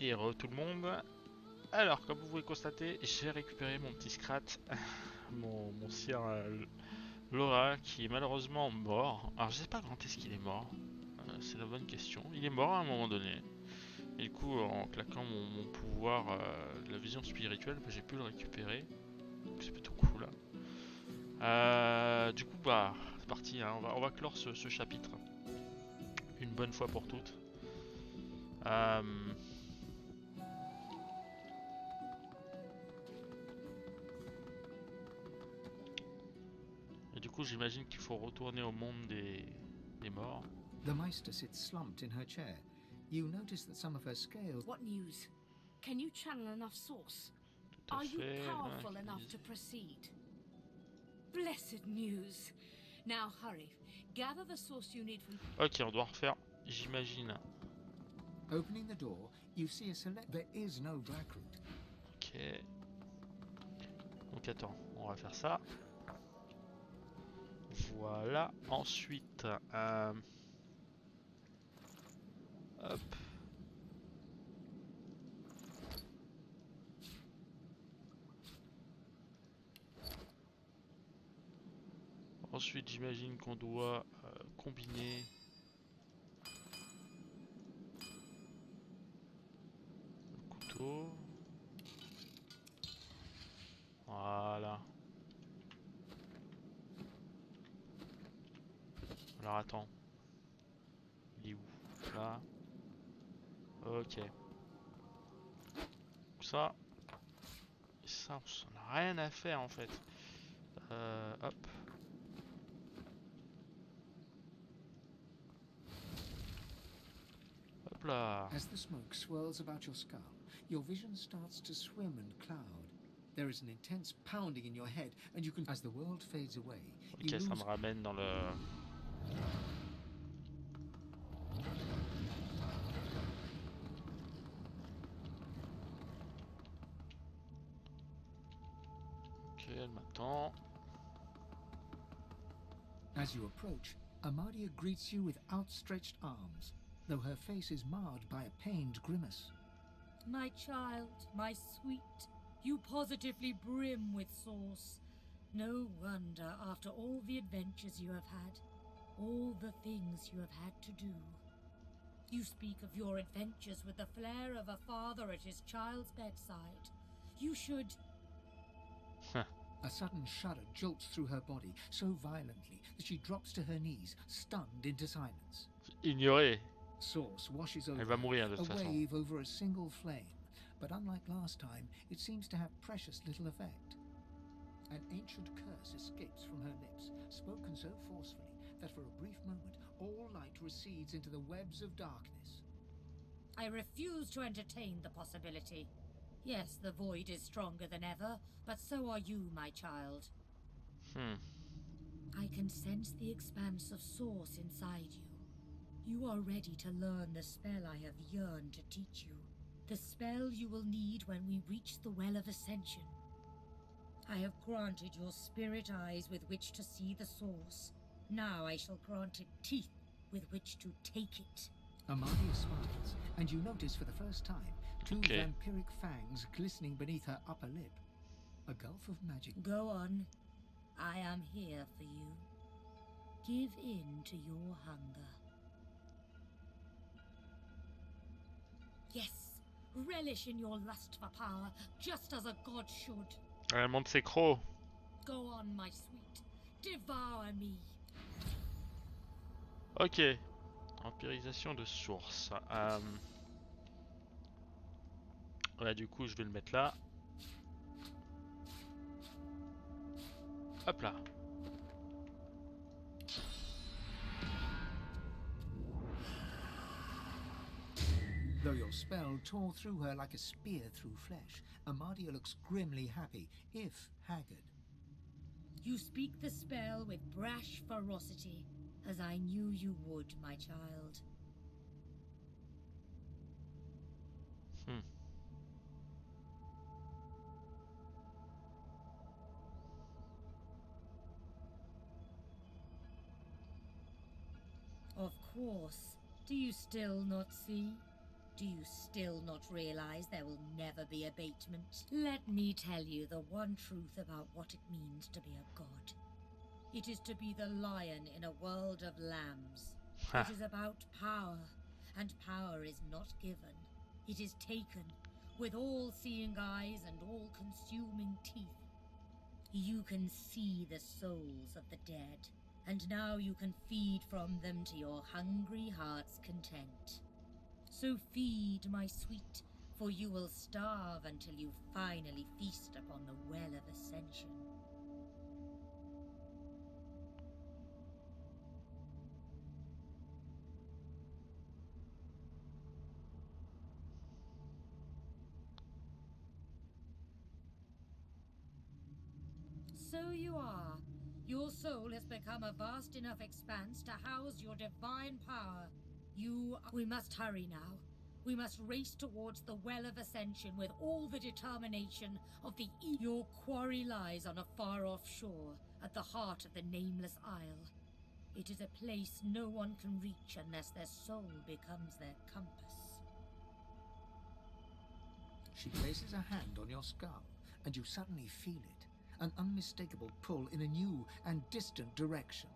Et re tout le monde. Alors, comme vous pouvez constater, j'ai récupéré mon petit Scrat, mon sire Laura, qui est malheureusement mort. Alors, je sais pas quand est-ce qu'il est mort. C'est la bonne question. Il est mort à un moment donné. Et du coup, en claquant mon pouvoir de la vision spirituelle, bah, j'ai pu le récupérer. Donc, c'est plutôt cool. Du coup, bah, c'est parti. Hein. On va clore ce chapitre une bonne fois pour toutes. Et du coup, j'imagine qu'il faut retourner au monde des morts. The Meister sits slumped in her chair. You notice that some of her scales... What news? Can you channel enough source? Tout à Are you fait. powerful enough to proceed? Blessed news. Now hurry. Gather the source you need from... Ok, on doit refaire, j'imagine. Opening the door, you see a select... There is no back route. Ok. Donc attends, on va faire ça. Voilà. Ensuite, hop. Ensuite, j'imagine qu'on doit combiner le couteau. Voilà. Alors attends. Il est où? Là. Ok. Ça. Ça, on n'a rien à faire en fait. Hop. Hop là. As the smoke swirls about your skull, your vision starts to swim and cloud. There is an intense pounding in your head, and you can... As the world fades away, Ok, you ça lose... me ramène dans le... Ok, elle m'attend. As you approach, Amadia greets you with outstretched arms, though her face is marred by a pained grimace. My child, my sweet, you positively brim with sauce. No wonder, after all the adventures you have had, all the things you have had to do. You speak of your adventures with the flair of a father at his child's bedside. You should... A sudden shudder jolts through her body so violently that she drops to her knees, stunned into silence. Ignoré. Sauce washes over Elle va mourir de a toute façon. wave over a single flame, but unlike last time, it seems to have precious little effect. An ancient curse escapes from her lips, spoken so forcefully that for a brief moment all light recedes into the webs of darkness. I refuse to entertain the possibility. Yes, the void is stronger than ever, but so are you, my child. I can sense the expanse of source inside you. You are ready to learn the spell I have yearned to teach you. The spell you will need when we reach the Well of Ascension. I have granted your spirit eyes with which to see the source. Now I shall grant it teeth with which to take it. Amadia smiles, and you notice for the first time two vampiric fangs glistening beneath her upper lip. A gulf of magic. Go on. I am here for you. Give in to your hunger. Yes, relish in your lust for power, just as a god should. Elle monte ses crocs. Go on, my sweet. Devour me. Ok. Empirisation de source. Voilà, du coup, je vais le mettre là. Hop là. Though your spell tore through her like a spear through flesh, Amadia looks grimly happy, if haggard. You speak the spell with brash ferocity, as I knew you would, my child. Of course. Do you still not see? Do you still not realize there will never be abatement? Let me tell you the one truth about what it means to be a god. It is to be the lion in a world of lambs. It is about power, and power is not given. It is taken, with all-seeing eyes and all-consuming teeth. You can see the souls of the dead, and now you can feed from them to your hungry heart's content. So feed, my sweet, for you will starve until you finally feast upon the well of ascension. So you are. Your soul has become a vast enough expanse to house your divine power. We must hurry now. We must race towards the well of ascension with all the determination of the Your quarry lies on a far-off shore, at the heart of the nameless isle. It is a place no one can reach unless their soul becomes their compass. She places a hand on your skull, and you suddenly feel it. An unmistakable pull in a new and distant direction.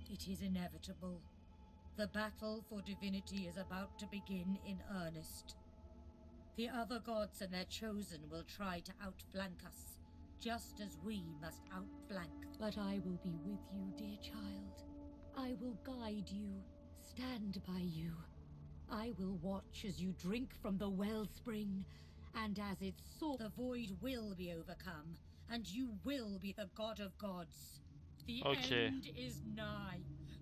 It is inevitable. The battle for divinity is about to begin in earnest. The other gods and their chosen will try to outflank us, just as we must outflank. But I will be with you, dear child. I will guide you, stand by you. I will watch as you drink from the wellspring, and as its source, the void will be overcome, and you will be the god of gods. The end is nigh.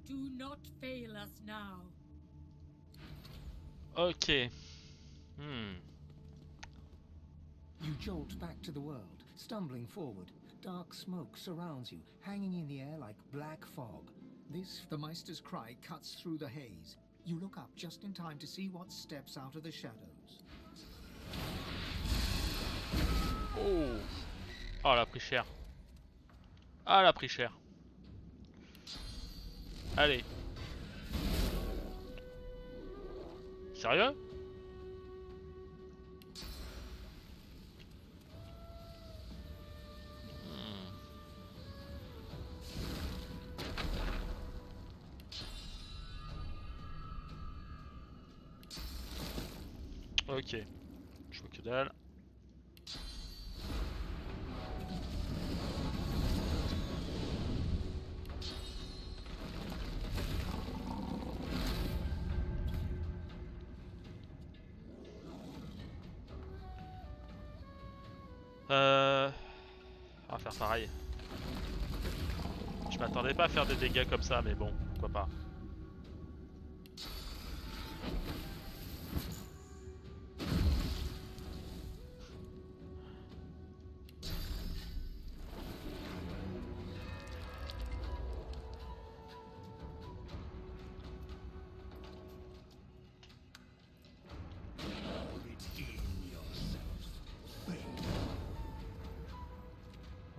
Do not fail us now. Ok. You jolt back to the world, stumbling forward. Dark smoke surrounds you, hanging in the air like black fog. The Meister's cry cuts through the haze. You look up just in time to see what steps out of the shadows. Oh. Oh, elle a pris cher. Ah, elle a pris cher. Allez. Sérieux? Ok. Je vois que dalle. On va faire pareil. Je m'attendais pas à faire des dégâts comme ça, mais bon, pourquoi pas.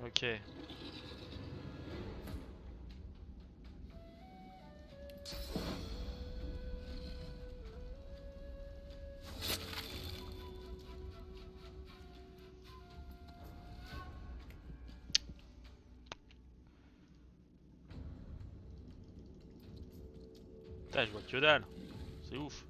Ok. Putain, je vois que dalle. C'est ouf.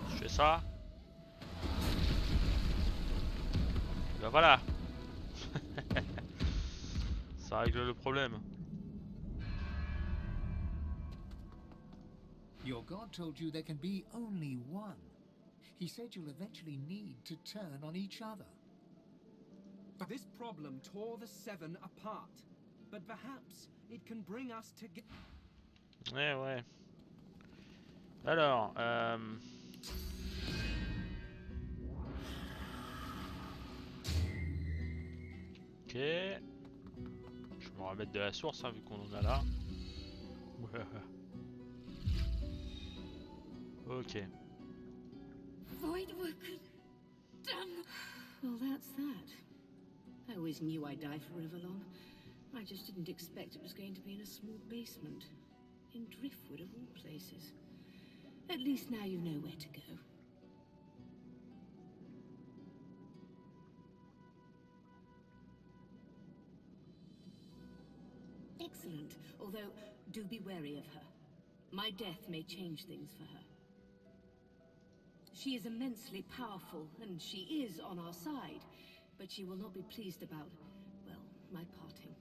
Je fais ça. Ben voilà. Ça règle le problème. Your god told you there can be only one. He said you'll eventually need to turn on each other. But this problem tore the Seven apart. But perhaps it can bring us together. Ouais. Alors, Ok. Je vais me remettre de la source hein, vu qu'on en a là. Ok. Voidwoken. Damn. Well, that's that. I always knew I'd die for Rivalon. I just didn't expect it was going to be in a small basement. In Driftwood, of all places. At least now you know where to go. Excellent. Although, do be wary of her. My death may change things for her. She is immensely powerful, and she is on our side. But she will not be pleased about, well, my parting.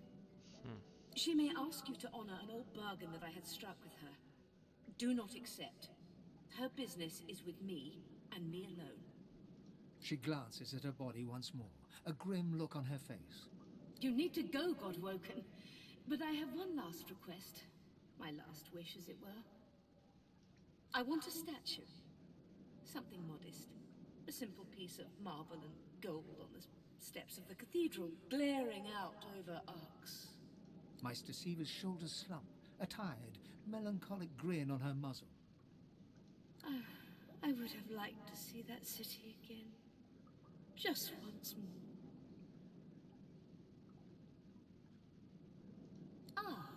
She may ask you to honor an old bargain that I had struck with her. Do not accept. Her business is with me, and me alone. She glances at her body once more, a grim look on her face. You need to go, Godwoken. But I have one last request. My last wish, as it were. I want a statue. Something modest. A simple piece of marble and gold on the steps of the cathedral, glaring out over arcs. Meister Siever's shoulders slump, a tired, melancholic grin on her muzzle. I would have liked to see that city again. Just once more. Ah.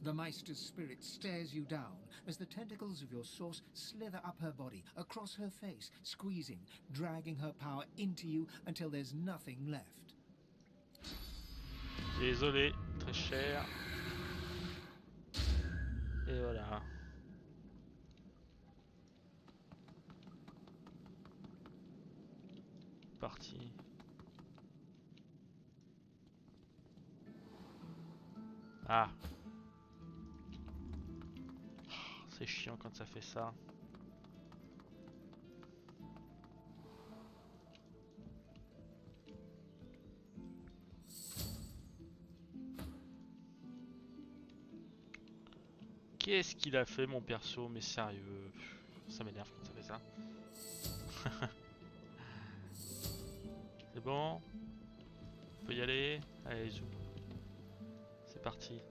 The Meister's spirit stares you down as the tentacles of your source slither up her body, across her face, squeezing, dragging her power into you until there's nothing left. Désolé, très cher. Et voilà. Parti. Ah. C'est chiant quand ça fait ça. Qu'est-ce qu'il a fait mon perso? Mais sérieux, ça m'énerve quand ça fait ça. C'est bon? On peut y aller? Allez, zou. C'est parti.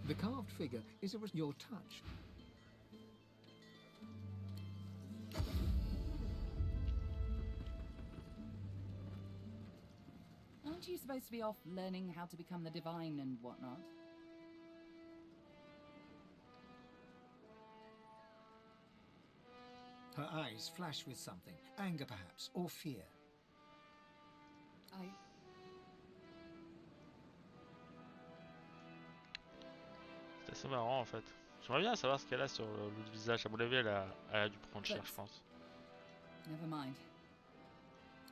The carved figure is your touch. Aren't you supposed to be off learning how to become the divine and whatnot? Her eyes flash with something, anger perhaps, or fear. C'est assez marrant en fait. J'aimerais bien savoir ce qu'elle a sur le visage. À mon avis, elle a dû prendre cher, je pense. Never mind.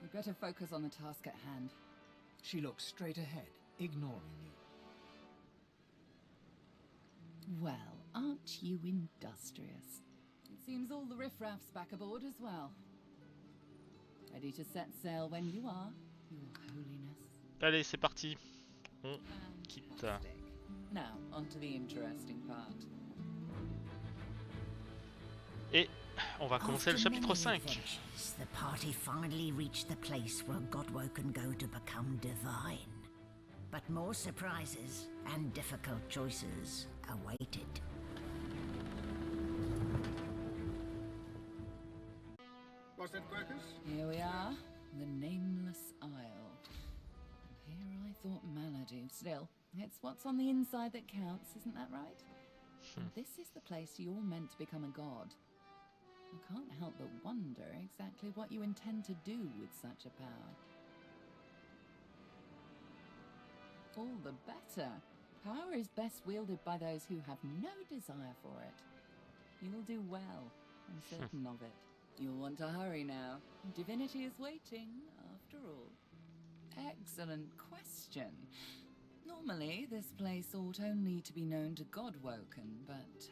We better focus on the task at hand. She looks straight ahead, ignoring you. Well, aren't you industrious? It seems all the riffraff's back aboard as well. Ready to set sail when you are, Your Holiness. Allez, c'est parti. On quitte. Fantastic. Now, on to the interesting part. Et on va commencer le chapitre 5. The party finally reached the place where Godwoken go to become divine. But more surprises and difficult choices awaited. What's that, Quirkus? Here we are, the Nameless Isle. Here I thought Malady. Still, it's what's on the inside that counts, isn't that right? And this is the place you're meant to become a god. I can't help but wonder exactly what you intend to do with such a power. All the better. Power is best wielded by those who have no desire for it. You'll do well, I'm certain of it. You'll want to hurry now. Divinity is waiting, after all. Excellent question. Normally, this place ought only to be known to Godwoken, but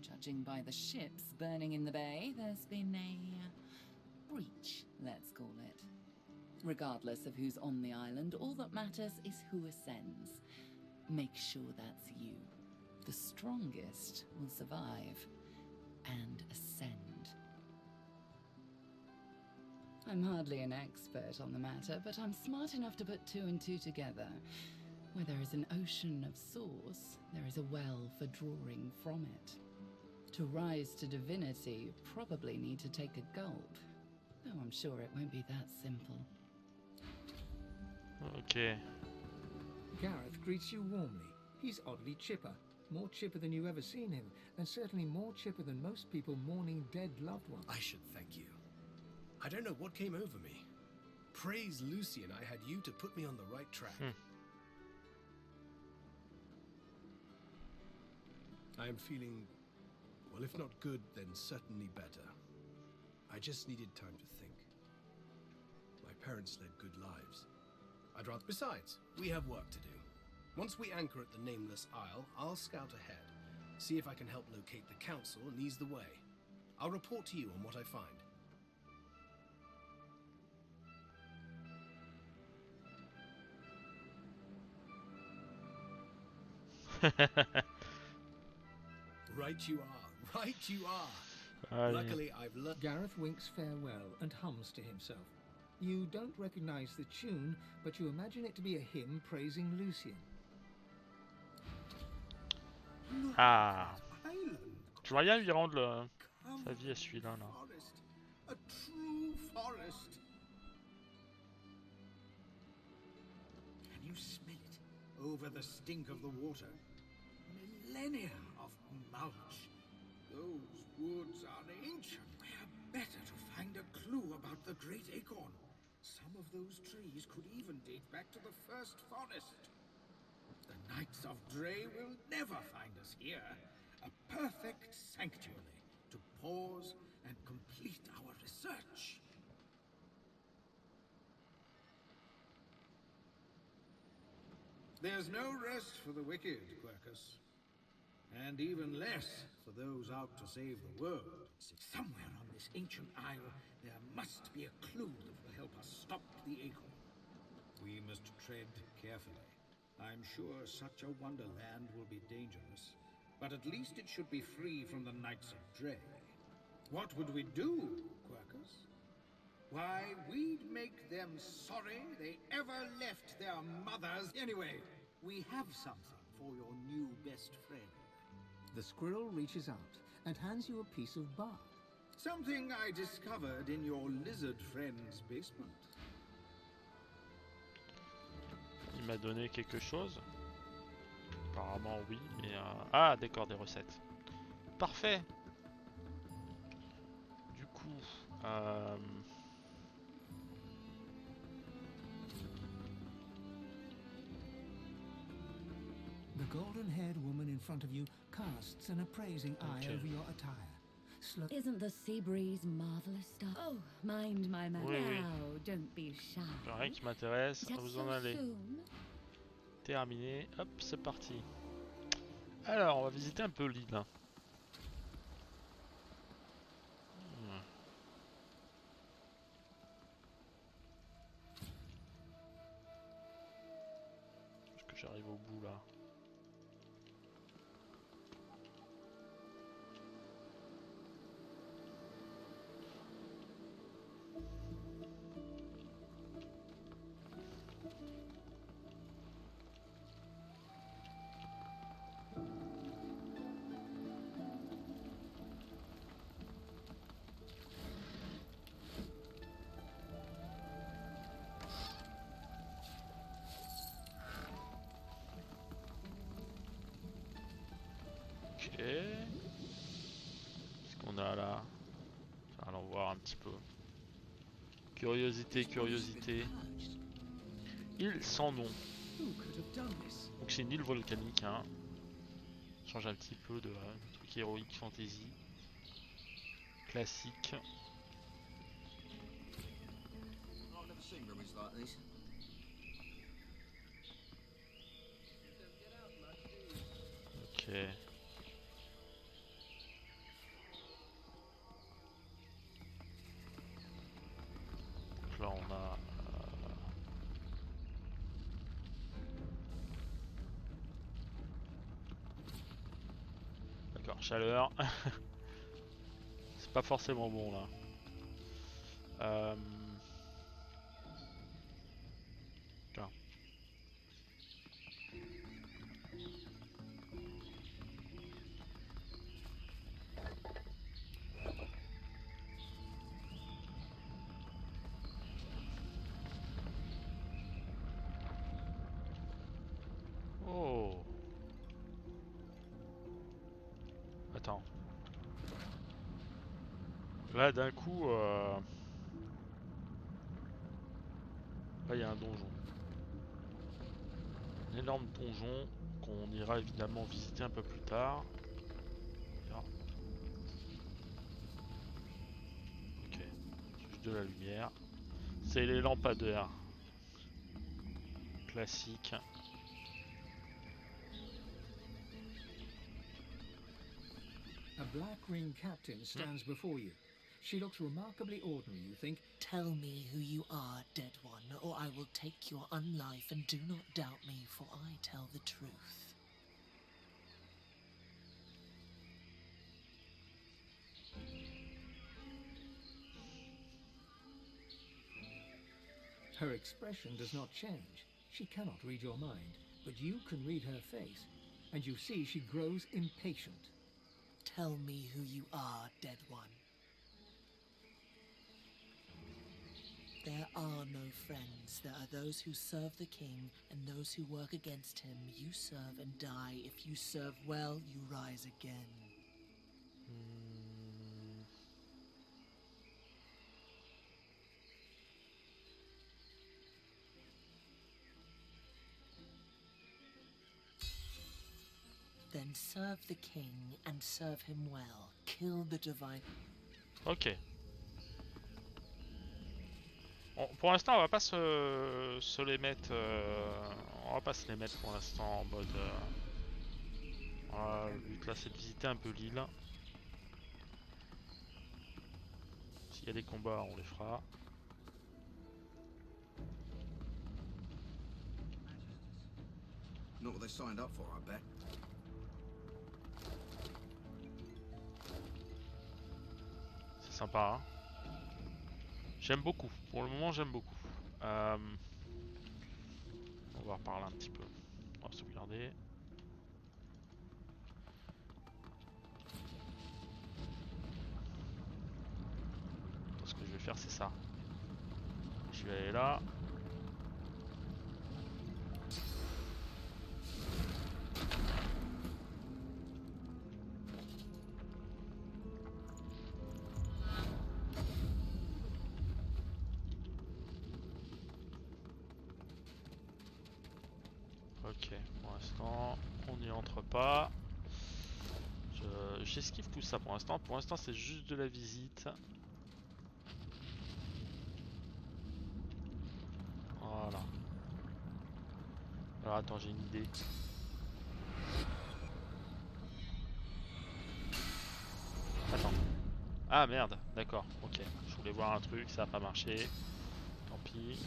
judging by the ships burning in the bay, there's been a breach, let's call it. Regardless of who's on the island, all that matters is who ascends. Make sure that's you. The strongest will survive and ascend. I'm hardly an expert on the matter, but I'm smart enough to put 2 and 2 together. Where there is an ocean of source, there is a well for drawing from it. To rise to divinity, you probably need to take a gulp. Though I'm sure it won't be that simple. Ok. Gareth greets you warmly. He's oddly chipper. More chipper than you've ever seen him, and certainly more chipper than most people mourning dead loved ones. I should thank you. I don't know what came over me. Praise Lucien, I had you to put me on the right track. I am feeling, well, if not good, then certainly better. I just needed time to think. My parents led good lives. I'd rather... Besides, we have work to do. Once we anchor at the Nameless Isle, I'll scout ahead, see if I can help locate the council and ease the way. I'll report to you on what I find. Right you are, right you are. Luckily, I've learned... Gareth winks farewell and hums to himself. You don't recognize the tune, but you imagine it to be a hymn praising Lucien. Ah. Je vois rien lui rendre sa vie à celui-là. Là. A true forest. Can you smell it? Over the stink of the water. Millennia of mulch. Those woods are ancient. Where better to find a clue about the great acorn? Some of those trees could even date back to the first forest. The Knights of Dre will never find us here. A perfect sanctuary to pause and complete our research. There's no rest for the wicked, Quercus. And even less for those out to save the world. Somewhere on this ancient isle, there must be a clue that will help us stop the acorn. We must tread carefully. I'm sure such a wonderland will be dangerous, but at least it should be free from the Knights of Dre. What would we do, Quercus? Why, we'd make them sorry they ever left their mothers. Anyway, we have something for your new best friend. The squirrel reaches out and hands you a piece of bark. Something I discovered in your lizard friend's basement. Il m'a donné quelque chose. Apparemment oui, mais... Ah d'accord, des recettes. Parfait. Du coup... The golden-haired woman in front of you casts an appraising eye Okay. over your attire. Isn't the sea breeze marvelous stuff? Oh, mind my man. Oui, oui. Now, don't be shy. Rien qui m'intéresse, Just vous so en allez. soon. Terminé, hop, c'est parti. Alors, on va visiter un peu l'île. Est-ce que j'arrive au bout là? Ok. Qu'est-ce qu'on a là? Allons voir un petit peu. Curiosité, curiosité. Île sans nom. Donc c'est une île volcanique, hein. Change un petit peu de truc héroïque, fantasy. Classique. Ok. Donc là on a chaleur. C'est pas forcément bon là. Tiens. Oh. Attends. Là d'un coup, là il y a un donjon. Un énorme donjon qu'on ira évidemment visiter un peu plus tard. Là. Ok, juste de la lumière. C'est les lampadaires. Classique. A black-ringed captain stands before you. She looks remarkably ordinary, you think. Tell me who you are, dead one, or I will take your unlife, and do not doubt me, for I tell the truth. Her expression does not change. She cannot read your mind, but you can read her face, and you see she grows impatient. Tell me who you are, dead one. There are no friends. There are those who serve the king and those who work against him. You serve and die. If you serve well, you rise again. Then serve the king and serve him well. Kill the divine. Ok. Bon, pour l'instant, on va pas se les mettre. On va pas se les mettre pour l'instant en mode. Voilà, le but là, c'est de visiter un peu l'île. S'il y a des combats, on les fera. Not what they signed up for, I bet. C'est sympa, hein. J'aime beaucoup. Pour le moment, j'aime beaucoup. On va reparler un petit peu. On va sauvegarder. Ce que je vais faire, c'est ça. Je vais aller là. Ok, pour l'instant, on n'y entre pas. J'esquive tout ça pour l'instant. Pour l'instant, c'est juste de la visite. Voilà. Alors attends, j'ai une idée. Attends. Ah merde, d'accord, ok. Je voulais voir un truc, ça n'a pas marché. Tant pis.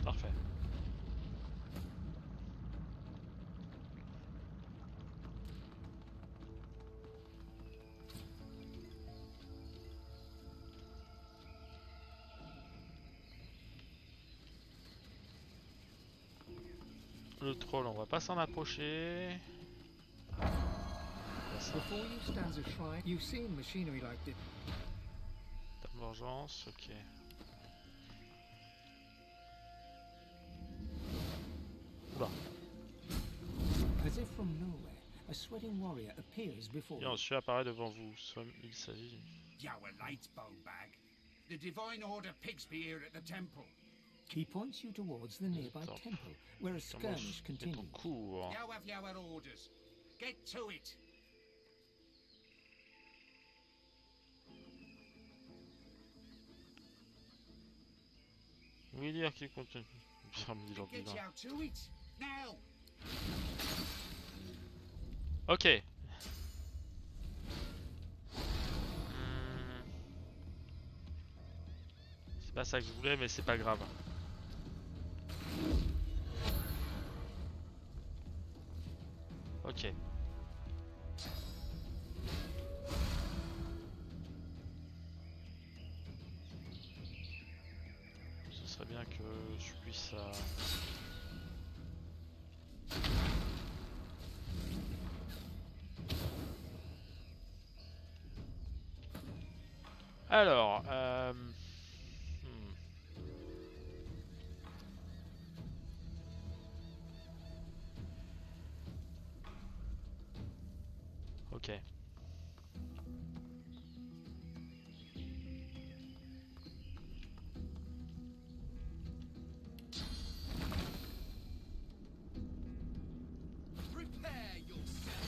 Parfait. Le troll, on va pas s'en approcher. Before you stands a shrine. You've seen machinery like this. Dame vengeance, ok. Oula. As if from nowhere, a sweating warrior appears before Et you. ensuite apparaît devant vous. Il s'agit. You were late, Bowbag. The Divine Order pigs be here at the temple. He points you towards the nearby Top. temple, where a skirmish Et ton continues. cours. You have your orders. Get to it. Oui, dire qu'il continue. Bien me dit Get l'ordinateur. you to it. Now. Ok. C'est pas ça que je voulais, mais c'est pas grave. Ok. Ce serait bien que je puisse... Alors, ok. Prepare yourself.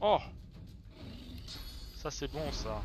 Oh! Ça c'est bon ça.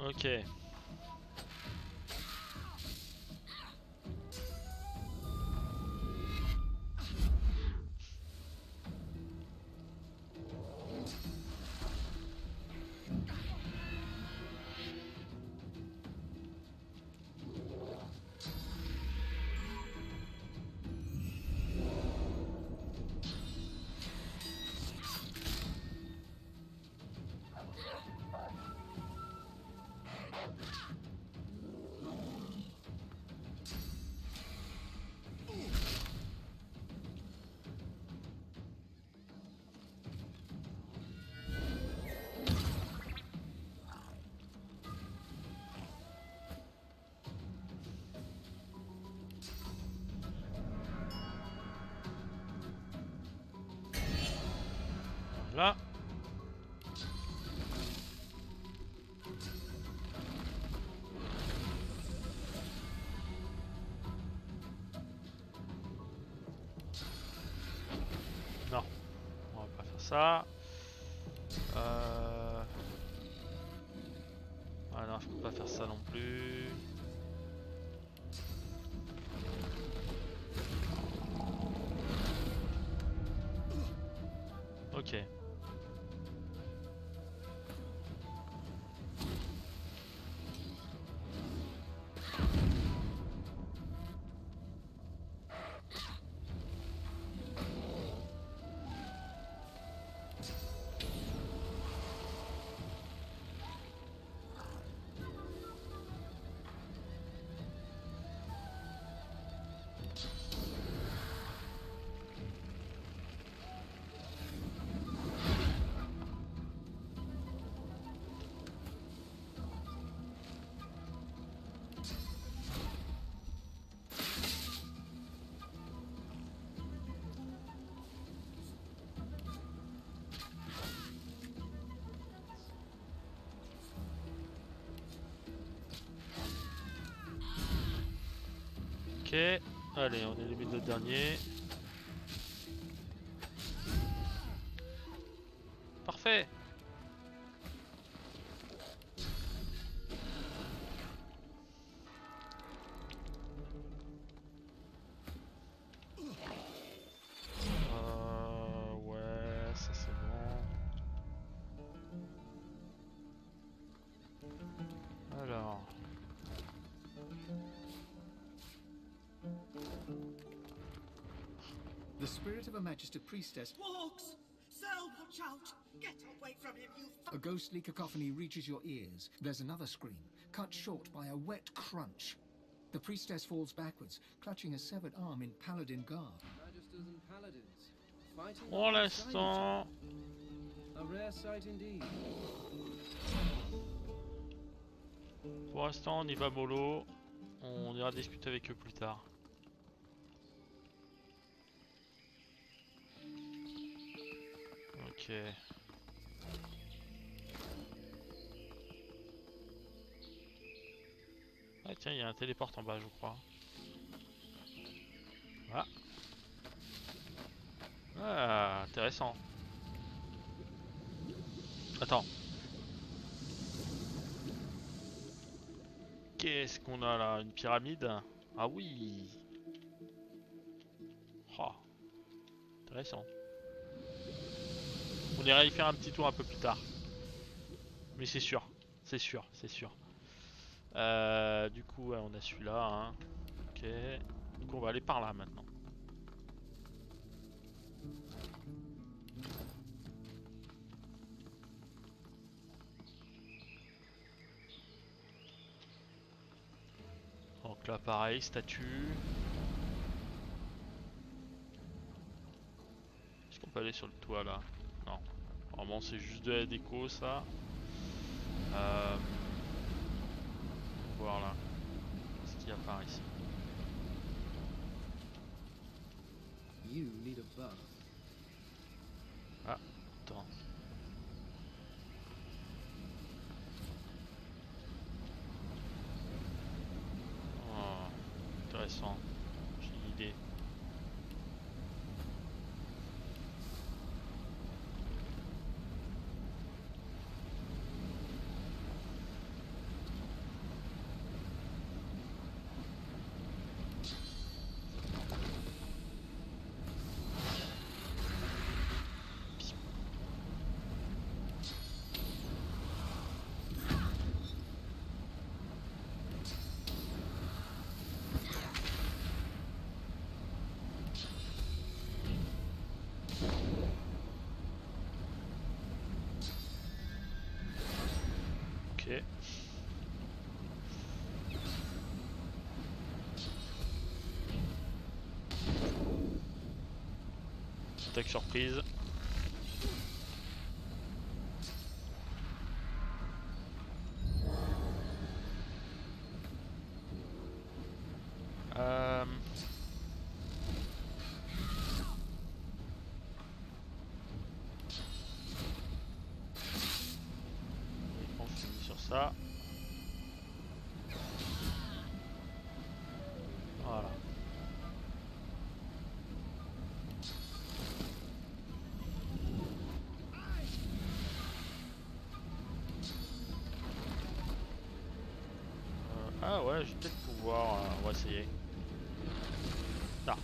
Ok. Là. Non, on va pas faire ça. Ah non, je peux pas faire ça non plus. Ok. Ok, allez, on élimine le dernier. Parfait. Ouais, ça c'est bon. The spirit of a Magister priestess. Walks! Seul, watch out! Get away from him, you A ghostly cacophony reaches your ears. There's another scream, cut short by a wet crunch. The priestess falls backwards, clutching a severed arm in paladin garb. Magisters and paladins, fighting Pour alongside each l'instant, other. A rare sight indeed. on y va mollo. On ira discuter avec eux plus tard. Ok. Ah tiens, il y a un téléport en bas, je crois. Ah. Ah, intéressant. Attends. Qu'est-ce qu'on a là? Une pyramide? Ah oui. Oh. Intéressant. On ira y faire un petit tour un peu plus tard. Mais c'est sûr. C'est sûr, c'est sûr. Du coup, ouais, on a celui-là. Hein. Ok. Donc on va aller par là maintenant. Donc là, pareil, statue. Est-ce qu'on peut aller sur le toit là? Non. Normalement, c'est juste de la déco ça. Voir là. Ce qu'il y a par ici. You need a buff. Ah, attends. Oh, intéressant. J'ai une idée. Ok. Attaque surprise. On finit sur ça. Voilà. Ah ouais, je vais peut-être pouvoir. On va essayer. Ah.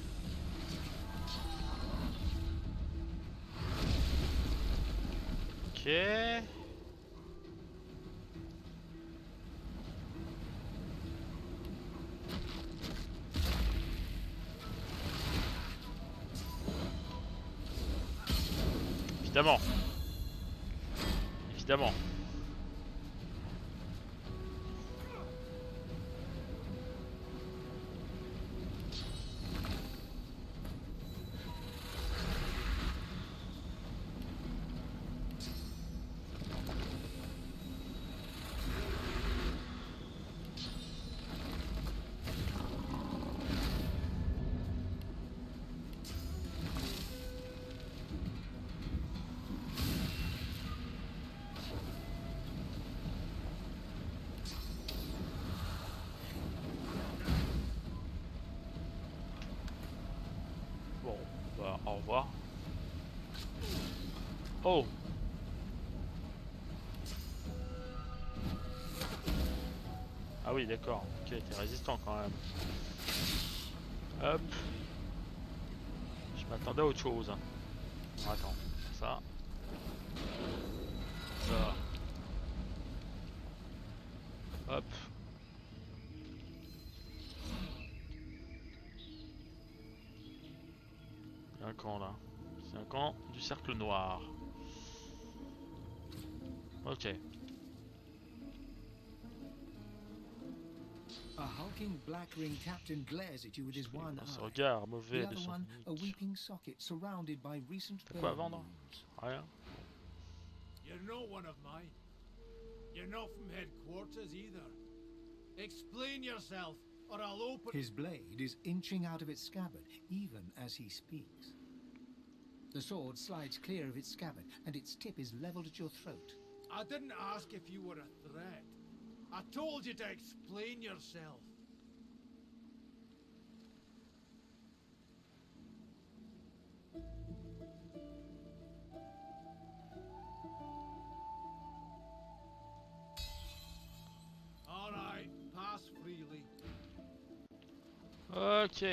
Ok. Évidemment. Évidemment. Bon, bah au revoir. Oh! Ah oui, d'accord. Ok, t'es résistant quand même. Hop. Je m'attendais à autre chose. Hein. Bon, attends, ça. Ça. Hop. un camp là. C'est un camp du cercle noir. Ok. A hulking black-ringed captain glares at you with his one Ce eye. regard The mauvais de other son one, a unique. weeping socket surrounded by recent T'as quoi à burn vendre? wounds. Rien. You're not one of mine. You're not from headquarters either. Explain yourself, or I'll open... His blade is inching out of its scabbard, even as he speaks. The sword slides clear of its scabbard, and its tip is leveled at your throat. I didn't ask if you were a threat. I told you to explain yourself. All right, pass freely. Ok.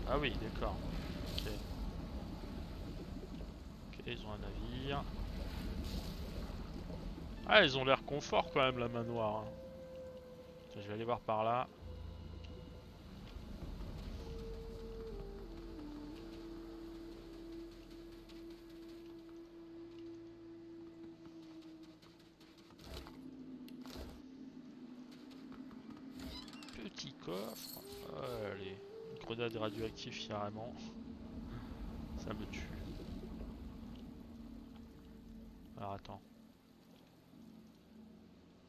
Ah oui, d'accord. Ok. Ok, ils ont un navire. Ah, ils ont l'air confort quand même, la manoir. Hein. Tiens, je vais aller voir par là. Petit coffre. Allez, une grenade radioactive carrément. Ça me tue. Alors attends.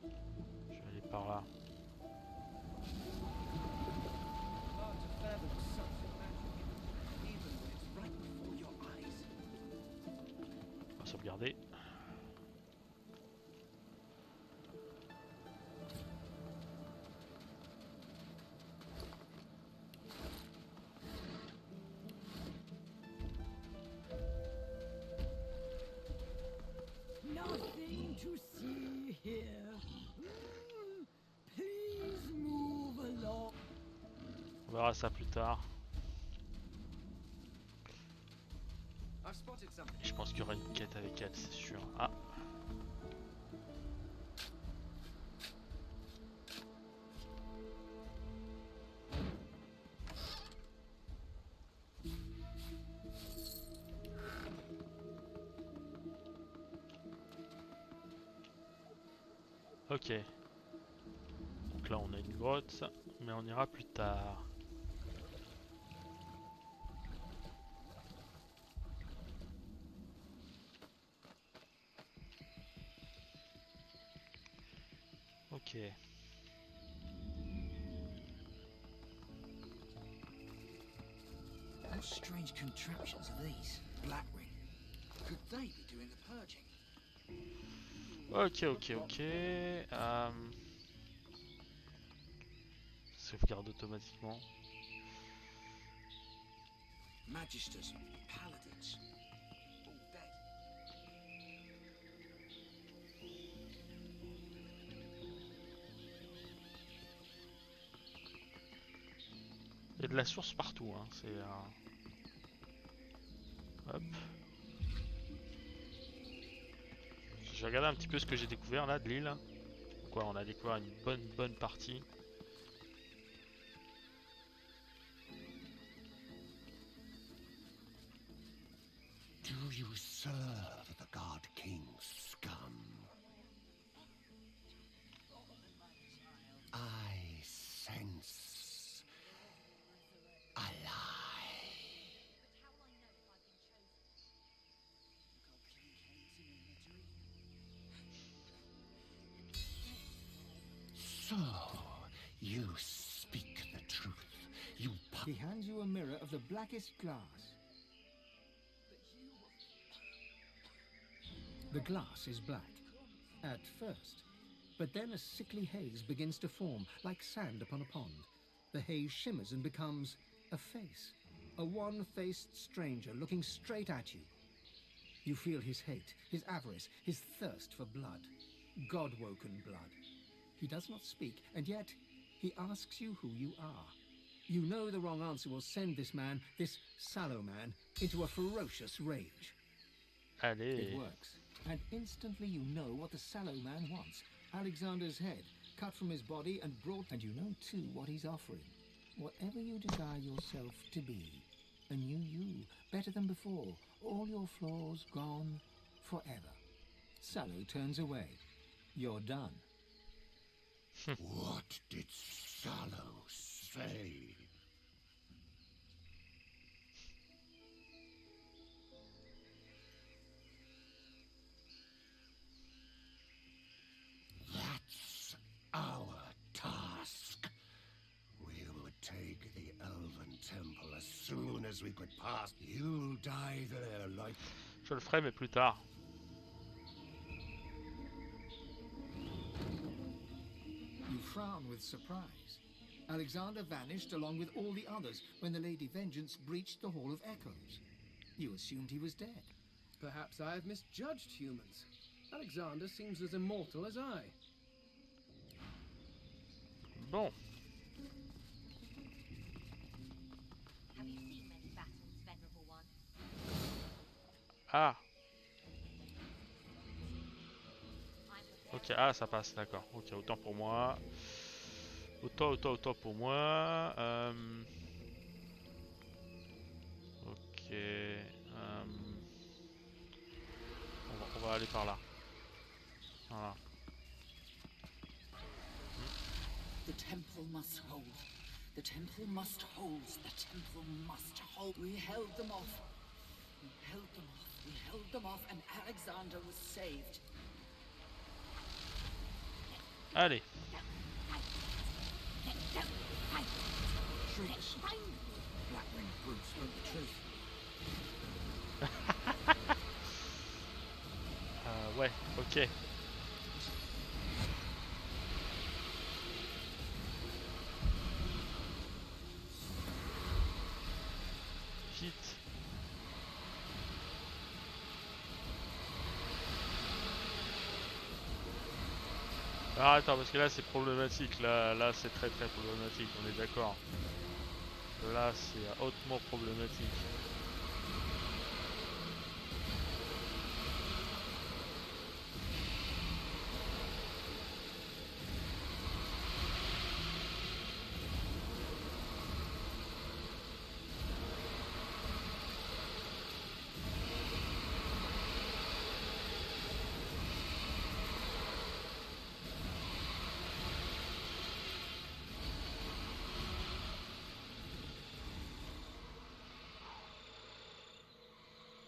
Je vais aller par là. On va sauvegarder. Nothing to see here. Please move along. On verra ça plus tard. Je pense qu'il y aura une quête avec elle, c'est sûr. Ah. Ok. Donc là on a une grotte, mais on ira plus tard. Ok. What strange contraptions are these? Black ring. Could they be doing the purging? Ok. Sauvegarde automatiquement. Magisters, paladins, all dead. Il y a de la source partout, hein. C'est hop. Je vais regarder un petit peu ce que j'ai découvert là de l'île. Quoi, on a découvert une bonne partie. Do you serve the God King's scum? I sense a lie. So, you speak the truth. You He hands you a mirror of the blackest glass. The glass is black, at first, but then a sickly haze begins to form, like sand upon a pond. The haze shimmers and becomes a face, a one-faced stranger looking straight at you. You feel his hate, his avarice, his thirst for blood, God-woken blood. He does not speak, and yet he asks you who you are. You know the wrong answer will send this man, this sallow man, into a ferocious rage. Allez. It works. And instantly you know what the sallow man wants. Alexander's head, cut from his body and brought... And you know too what he's offering. Whatever you desire yourself to be, a new you, better than before, all your flaws gone forever. Sallow turns away. You're done. What did Sallow say? That's our task. We would take the Elven Temple as soon as we could pass. You'll die there like... Je le ferai mais plus tard. You frown with surprise. Alexander vanished along with all the others when the Lady Vengeance breached the Hall of Echoes. You assumed he was dead. Perhaps I have misjudged humans. Alexander seems as immortal as I. Bon. Have you seen many battles, venerable one? Ah. Ok, ah ça passe, d'accord. Ok, autant pour moi. Autant pour moi. Ok. On va aller par là. Voilà. The temple must hold. The temple must hold. The temple must hold. We held them off. We held them off. We held them off, and Alexander was saved. Allez. Black-winged brute spoke the truth. Ouais, ok. Vite. Alors attends, parce que là c'est problématique, là c'est très problématique, on est d'accord. Là c'est hautement problématique.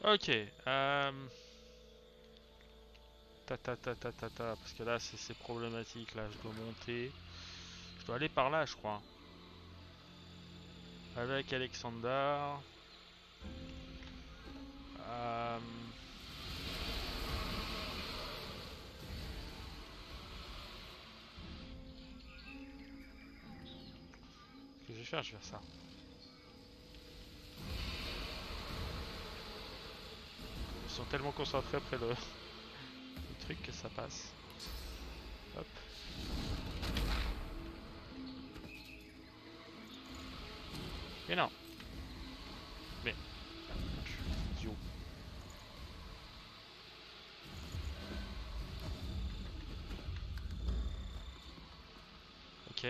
Ok, parce que là c'est problématique, là je dois monter, je dois aller par là je crois, avec Alexander, ce que je vais faire ça. Ils sont tellement concentrés après le truc que ça passe. Hop. Mais non. Mais. Je suis idiot. Ok.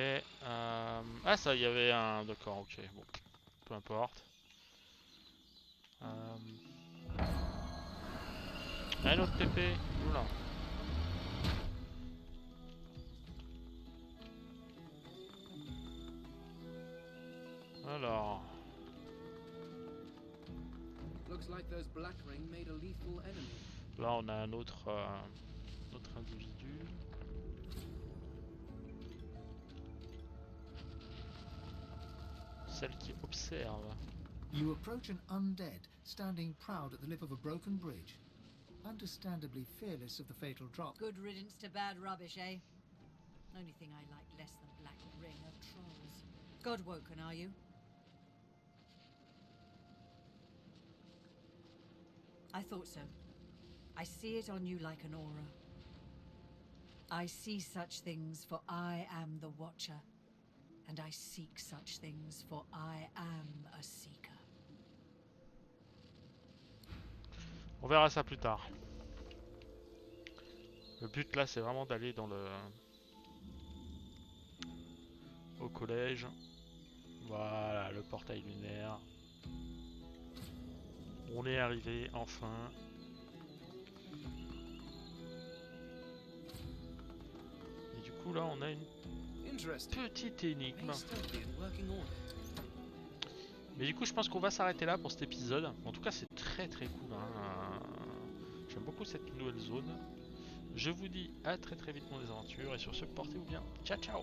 Ah ça, il y avait un... D'accord, ok. Bon. Peu importe. Un autre TP. Oula. Alors. Looks like those Black Ring made a lethal enemy. Là on a un autre individu. Celle qui observe. You approach an undead standing proud at the lip of a broken bridge, understandably fearless of the fatal drop. Good riddance to bad rubbish, eh? Only thing I like less than Black Ring are trolls. God-woken, are you? I thought so. I see it on you like an aura. I see such things, for I am the Watcher. And I seek such things, for I am a seeker. On verra ça plus tard. Le but là c'est vraiment d'aller dans le... au collège. Voilà, le portail lunaire. On est arrivé, enfin. Et du coup, là, on a une petite énigme. Mais du coup, je pense qu'on va s'arrêter là pour cet épisode. En tout cas, c'est très très cool. Hein. J'aime beaucoup cette nouvelle zone. Je vous dis à très très vite pour les aventures. Et sur ce, portez-vous bien. Ciao, ciao!